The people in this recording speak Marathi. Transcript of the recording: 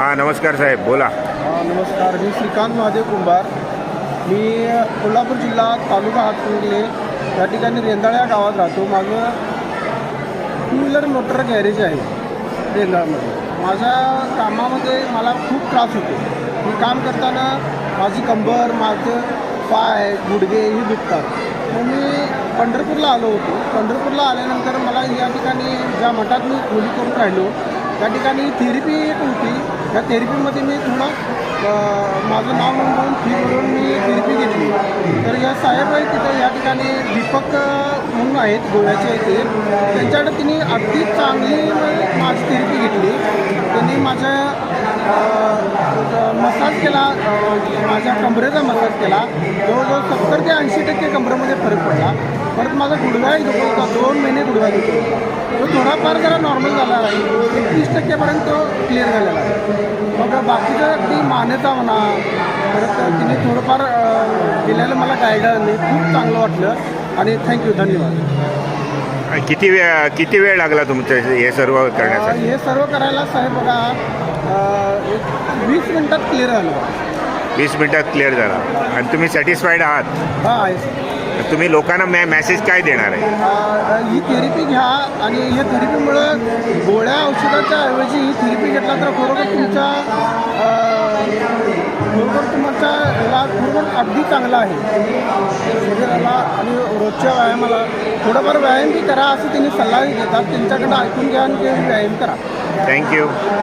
हां नमस्कार साहेब बोला. नमस्कार. मी श्रीकांत महादेव कुंभार. मी कोल्हापूर जिल्हा तालुका हातकणंगले या ठिकाणी रेंदाळ्या गावात राहतो. माझं टू व्हीलर मोटर गॅरेज आहे रेंदाळमध्ये. माझ्या कामामध्ये मला खूप त्रास होतो. मी काम करताना माझी कंबर, माझं पाय, गुडघे हे दुखतात. मग मी पंढरपूरला आलो होतो. पंढरपूरला आल्यानंतर मला या ठिकाणी ज्या मठात मी खोली करून राहिलो त्या ठिकाणी थेरपी एक होती. त्या थेरपीमध्ये मी थोडं माझं नाव नोंदवून फी भरून मी थेरपी घेतली. तर या साहेब आहेत तिथं या ठिकाणी दीपक म्हणून आहेत गोव्याचे ते. त्यांच्याकडे तिने अगदी चांगली माझी थेरपी घेतली. त्यांनी माझ्या मसाज केला, माझ्या कमरेचा मसाज केला. जवळजवळ 70 ते 80% कमरेमध्ये फरक पडला. परत माझा गुडघाही दुखत होता. 2 महिने गुडघा दुखत होता. तो थोडाफार जरा नॉर्मल झाला आहे. 30% तो क्लिअर झालेला आहे. मग बाकीचं अगदी मानेचा म्हणा, परत तिने थोडंफार दिलेलं मला गायडन्स खूप चांगलं वाटलं आणि थँक्यू, धन्यवाद. किती वेळ लागला तुमचं हे सर्व करण्यासाठी? हे सर्व करायला साहेब बघा एक 20 मिनटात क्लिअर झालं. 20 मिनिटात क्लिअर झाला. आणि तुम्ही सॅटिस्फाईड आहात? हां आहे. तुम्ही लोकांना मेसेज काय देणार आहे? ही थेरपी घ्या आणि ह्या थेरपीमुळं गोळ्या औषधाच्या ऐवजी ही थेरपी घेतला तर खरोखर तुमच्या खरोखर अगदी चांगला आहे शरीराला आणि रोजच्या व्यायामाला. थोडंफार व्यायाम बी करा असं त्यांनी सल्लाही देतात. त्यांच्याकडं ऐकून घ्या आणि व्यायाम करा. थँक्यू.